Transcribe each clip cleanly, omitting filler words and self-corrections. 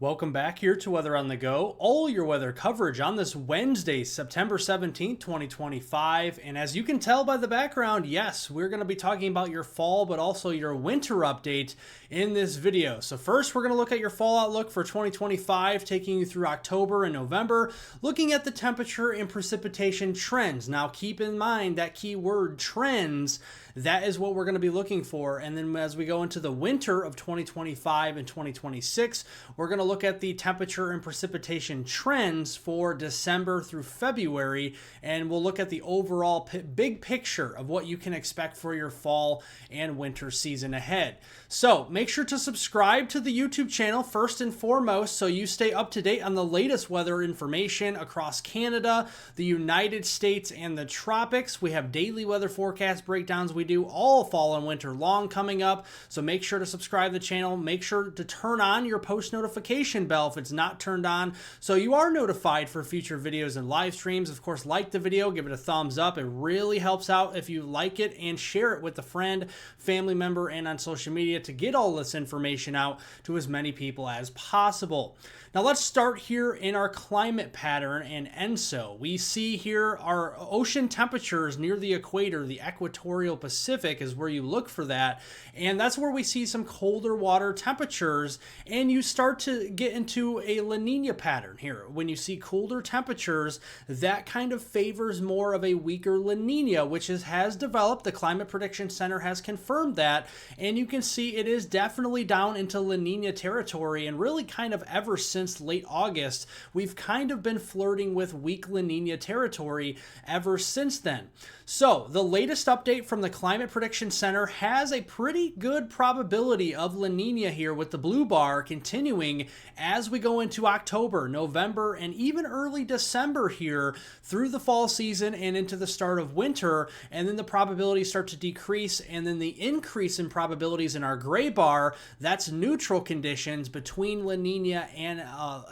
Welcome back here to Weather on the Go, all your weather coverage on this Wednesday, September 17th, 2025. And as you can tell by the background, yes, we're going to be talking about your fall, but also your winter update in this video. So first, we're going to look at your fall outlook for 2025, taking you through October and November, looking at the temperature and precipitation trends. Now, keep in mind that keyword trends. That is what we're going to be looking for. And then as we go into the winter of 2025 and 2026, we're going to look at the temperature and precipitation trends for December through February. And we'll look at the overall big picture of what you can expect for your fall and winter season ahead. So make sure to subscribe to the YouTube channel first and foremost so you stay up to date on the latest weather information across Canada, the United States, and the tropics. We have daily weather forecast breakdowns. We do all fall and winter long coming up, so make sure to subscribe to the channel. Make sure to turn on your post notification bell if it's not turned on, so you are notified for future videos and live streams. Of course, like the video, give it a thumbs up. It really helps out if you like it, and share it with a friend, family member, and on social media to get all this information out to as many people as possible. Now let's start here in our climate pattern and ENSO. We see here our ocean temperatures near the equator, the equatorial Pacific is where you look for that. And that's where we see some colder water temperatures, and you start to get into a LaNina pattern here. When you see colder temperatures, that kind of favors more of a weaker LaNina, which has developed. The Climate Prediction Center has confirmed that, and you can see it is definitely down into LaNina territory, and really kind of ever since late August, we've kind of been flirting with weak LaNina territory ever since then. So the latest update from the Climate Prediction Center has a pretty good probability of LaNina here, with the blue bar continuing as we go into October, November, and even early December here through the fall season and into the start of winter. And then the probabilities start to decrease, and then the increase in probabilities in our gray bar, that's neutral conditions between LaNina and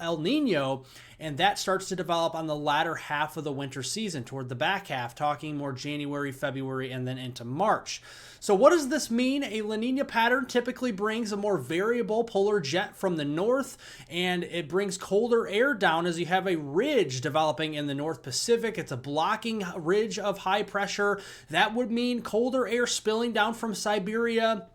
El Nino, and that starts to develop on the latter half of the winter season, toward the back half, talking more January, February, and then into March. So what does this mean? A LaNina pattern typically brings a more variable polar jet from the north, and it brings colder air down as you have a ridge developing in the North Pacific. It's a blocking ridge of high pressure. That would mean colder air spilling down from Siberia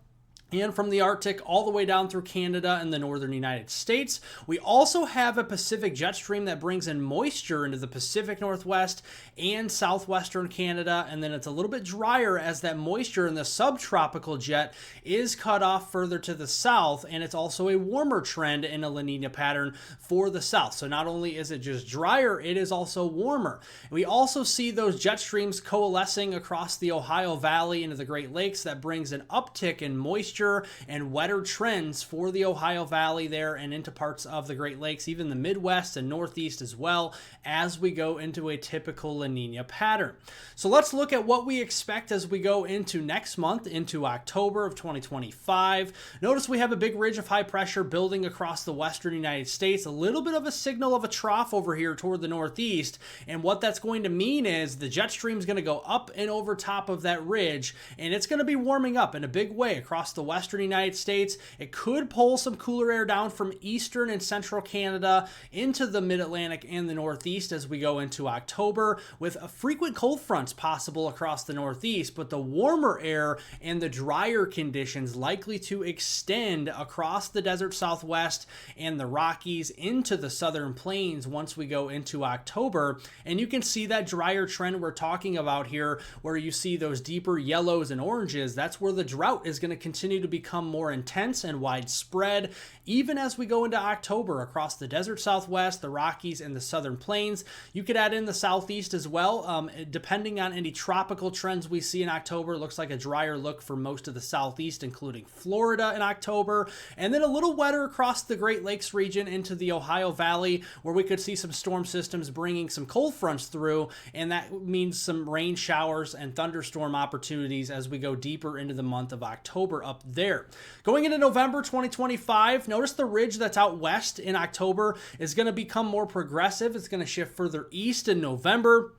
and from the Arctic all the way down through Canada and the northern United States. We also have a Pacific jet stream that brings in moisture into the Pacific Northwest and southwestern Canada, and then it's a little bit drier as that moisture in the subtropical jet is cut off further to the south, and it's also a warmer trend in a LaNina pattern for the south. So not only is it just drier, it is also warmer. We also see those jet streams coalescing across the Ohio Valley into the Great Lakes. That brings an uptick in moisture and wetter trends for the Ohio Valley there and into parts of the Great Lakes, even the Midwest and Northeast as well, as we go into a typical LaNina pattern. So let's look at what we expect as we go into next month, into October of 2025. Notice we have a big ridge of high pressure building across the western United States, a little bit of a signal of a trough over here toward the northeast, and what that's going to mean is the jet stream is going to go up and over top of that ridge, and it's going to be warming up in a big way across the western United States. It could pull some cooler air down from eastern and central Canada into the mid-Atlantic and the northeast as we go into October, with a frequent cold fronts possible across the northeast, but the warmer air and the drier conditions likely to extend across the desert southwest and the Rockies into the southern plains once we go into October. And you can see that drier trend we're talking about here, where you see those deeper yellows and oranges. That's where the drought is going to continue to become more intense and widespread, even as we go into October across the desert southwest, the Rockies, and the southern plains. You could add in the southeast as well. Depending on any tropical trends we see in October, it looks like a drier look for most of the southeast, including Florida in October, and then a little wetter across the Great Lakes region into the Ohio Valley, where we could see some storm systems bringing some cold fronts through, and that means some rain showers and thunderstorm opportunities as we go deeper into the month of October up there. Going into November 2025, notice the ridge that's out west in October is going to become more progressive. It's going to shift further east in November.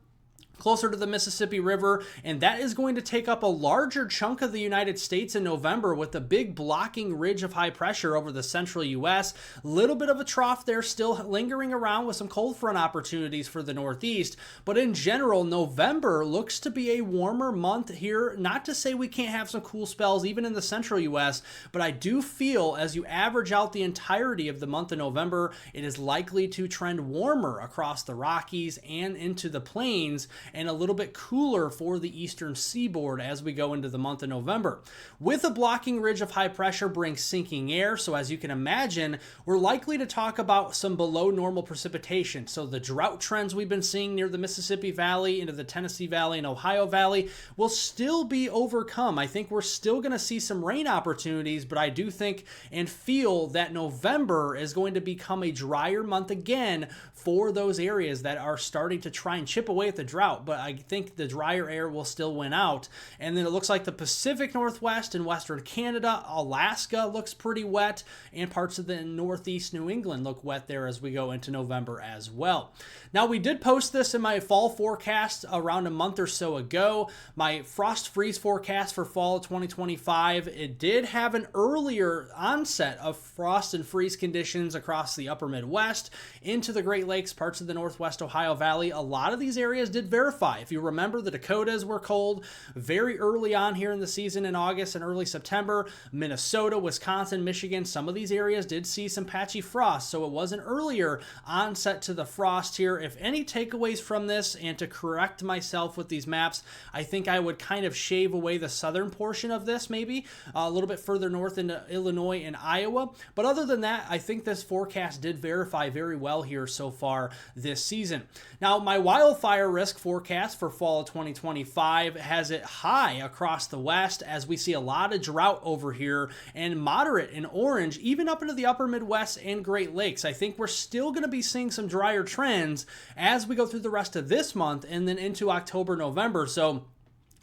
closer to the Mississippi River, and that is going to take up a larger chunk of the United States in November with a big blocking ridge of high pressure over the central U.S. Little bit of a trough there still lingering around with some cold front opportunities for the Northeast, but in general, November looks to be a warmer month here. Not to say we can't have some cool spells even in the central U.S., but I do feel as you average out the entirety of the month of November, it is likely to trend warmer across the Rockies and into the plains, and a little bit cooler for the eastern seaboard as we go into the month of November. With a blocking ridge of high pressure brings sinking air, so as you can imagine, we're likely to talk about some below normal precipitation. So the drought trends we've been seeing near the Mississippi Valley, into the Tennessee Valley and Ohio Valley will still be overcome. I think we're still going to see some rain opportunities, but I do think and feel that November is going to become a drier month again for those areas that are starting to try and chip away at the drought, but I think the drier air will still win out. And then it looks like the Pacific Northwest and Western Canada, Alaska looks pretty wet, and parts of the Northeast New England look wet there as we go into November as well. Now, we did post this in my fall forecast around a month or so ago, my frost freeze forecast for fall of 2025. It did have an earlier onset of frost and freeze conditions across the upper Midwest into the Great Lakes, parts of the Northwest Ohio Valley. A lot of these areas did verify. If you remember, the Dakotas were cold very early on here in the season in August and early September. Minnesota, Wisconsin, Michigan, some of these areas did see some patchy frost, so it was an earlier onset to the frost here. If any takeaways from this, and to correct myself with these maps, I think I would kind of shave away the southern portion of this, maybe a little bit further north into Illinois and Iowa. But other than that, I think this forecast did verify very well here so far this season. Now, my wildfire risk forecast for fall of 2025 has it high across the West, as we see a lot of drought over here, and moderate in orange, even up into the upper Midwest and Great Lakes. I think we're still going to be seeing some drier trends as we go through the rest of this month and then into October, November. So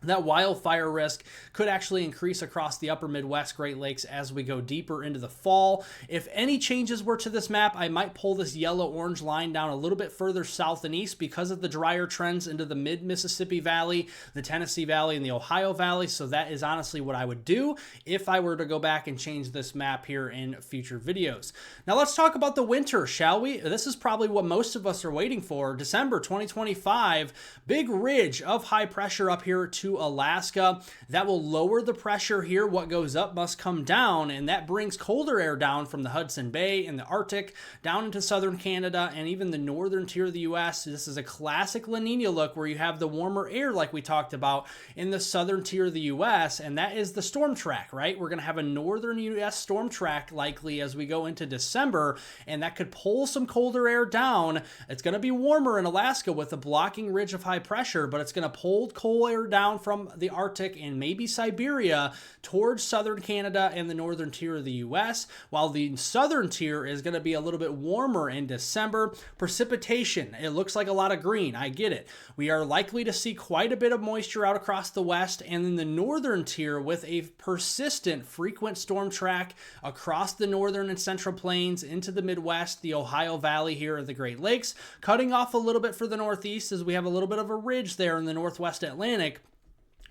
that wildfire risk could actually increase across the upper Midwest, Great Lakes as we go deeper into the fall. If any changes were to this map, I might pull this yellow-orange line down a little bit further south and east because of the drier trends into the mid-Mississippi Valley, the Tennessee Valley, and the Ohio Valley. So that is honestly what I would do if I were to go back and change this map here in future videos. Now let's talk about the winter, shall we? This is probably what most of us are waiting for. December 2025, big ridge of high pressure up here to Alaska. That will lower the pressure here. What goes up must come down, and that brings colder air down from the Hudson Bay and the Arctic down into southern Canada and even the northern tier of the U.S. This is a classic LaNina look where you have the warmer air like we talked about in the southern tier of the U.S., and that is the storm track, right? We're going to have a northern U.S. storm track likely as we go into December, and that could pull some colder air down. It's going to be warmer in Alaska with a blocking ridge of high pressure, but it's going to pull cold air down from the Arctic and maybe Siberia towards southern Canada and the northern tier of the U.S., while the southern tier is going to be a little bit warmer in December. Precipitation, it looks like a lot of green. I get it. We are likely to see quite a bit of moisture out across the west and in the northern tier with a persistent frequent storm track across the northern and central plains into the Midwest, the Ohio Valley here at the Great Lakes, cutting off a little bit for the Northeast as we have a little bit of a ridge there in the Northwest Atlantic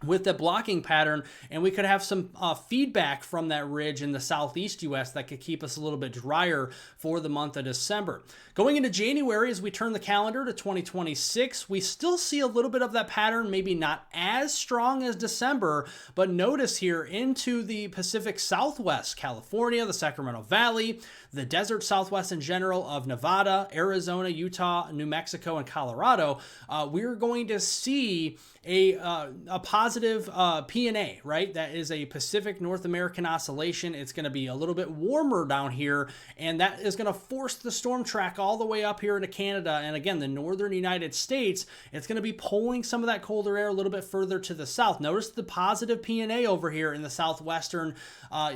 with the blocking pattern, and we could have some feedback from that ridge in the southeast U.S. that could keep us a little bit drier for the month of December. Going into January, as we turn the calendar to 2026, we still see a little bit of that pattern, maybe not as strong as December, but notice here into the Pacific Southwest, California, the Sacramento Valley, the desert Southwest in general of Nevada, Arizona, Utah, New Mexico, and Colorado, we're going to see a positive PNA, right? That is a Pacific North American oscillation. It's going to be a little bit warmer down here, and that is going to force the storm track all the way up here into Canada. And again, the northern United States, it's going to be pulling some of that colder air a little bit further to the south. Notice the positive PNA over here in the southwestern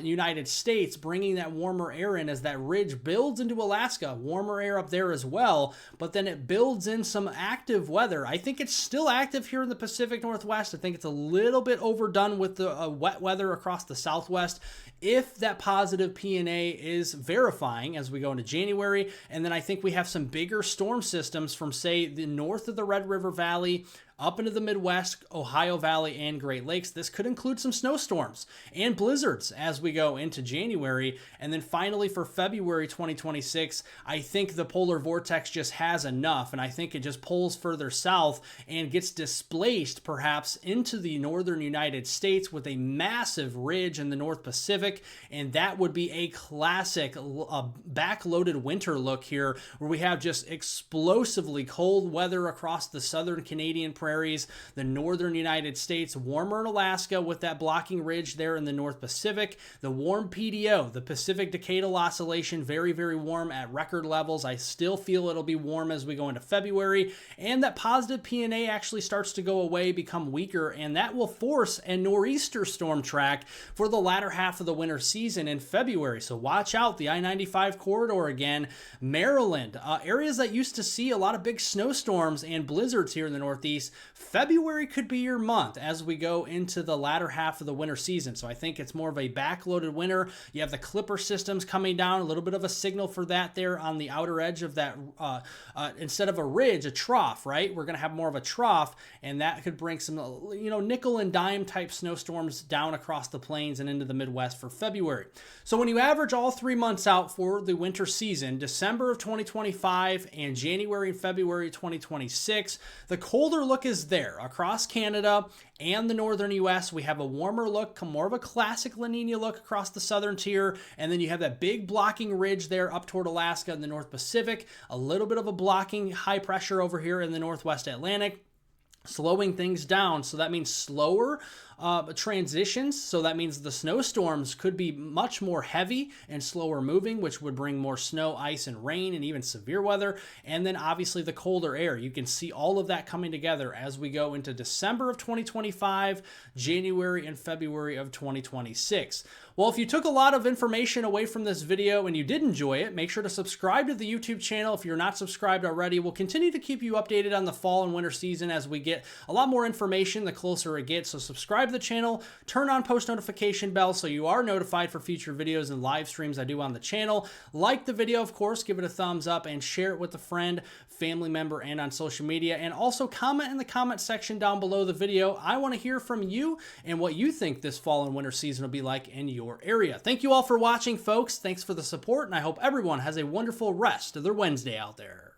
United States, bringing that warmer air in as that ridge builds into Alaska. Warmer air up there as well, but then it builds in some active weather. I think it's still active here in the Pacific Northwest. I think it's a little bit overdone with the wet weather across the Southwest. If that positive PNA is verifying as we go into January, and then I think we have some bigger storm systems from, say, the north of the Red River Valley up into the Midwest, Ohio Valley, and Great Lakes. This could include some snowstorms and blizzards as we go into January. And then finally for February 2026, I think the polar vortex just has enough, and I think it just pulls further south and gets displaced perhaps into the northern United States with a massive ridge in the North Pacific, and that would be a classic backloaded winter look here, where we have just explosively cold weather across the southern Canadian prairies, the northern United States, warmer in Alaska with that blocking ridge there in the North Pacific, the warm PDO, the Pacific Decadal Oscillation, very, very warm at record levels. I still feel it'll be warm as we go into February, and that positive PNA actually starts to go away, become weaker, and that will force a nor'easter storm track for the latter half of the winter season in February. So watch out, the I-95 corridor again, Maryland, areas that used to see a lot of big snowstorms and blizzards here in the Northeast. February could be your month as we go into the latter half of the winter season. So I think it's more of a backloaded winter. You have the Clipper systems coming down, a little bit of a signal for that there on the outer edge of that, instead of a ridge, a trough, right? We're going to have more of a trough, and that could bring some, nickel and dime type snowstorms down across the plains and into the Midwest for February. So when you average all 3 months out for the winter season, December of 2025 and January and February 2026, the colder look is there across Canada and the northern U.S. We have a warmer look, more of a classic LaNina look across the southern tier, and then you have that big blocking ridge there up toward Alaska and the North Pacific, a little bit of a blocking high pressure over here in the Northwest Atlantic, slowing things down. So that means slower transitions. So that means the snowstorms could be much more heavy and slower moving, which would bring more snow, ice, and rain, and even severe weather. And then obviously the colder air. You can see all of that coming together as we go into December of 2025, January and February of 2026. Well, if you took a lot of information away from this video and you did enjoy it, make sure to subscribe to the YouTube channel if you're not subscribed already. We'll continue to keep you updated on the fall and winter season as we get a lot more information the closer it gets. So subscribe to the channel, turn on post notification bell so you are notified for future videos and live streams I do on the channel. Like the video, of course, give it a thumbs up and share it with a friend, family member, and on social media. And also comment in the comment section down below the video. I want to hear from you and what you think this fall and winter season will be like in your area. Thank you all for watching, folks. Thanks for the support, and I hope everyone has a wonderful rest of their Wednesday out there.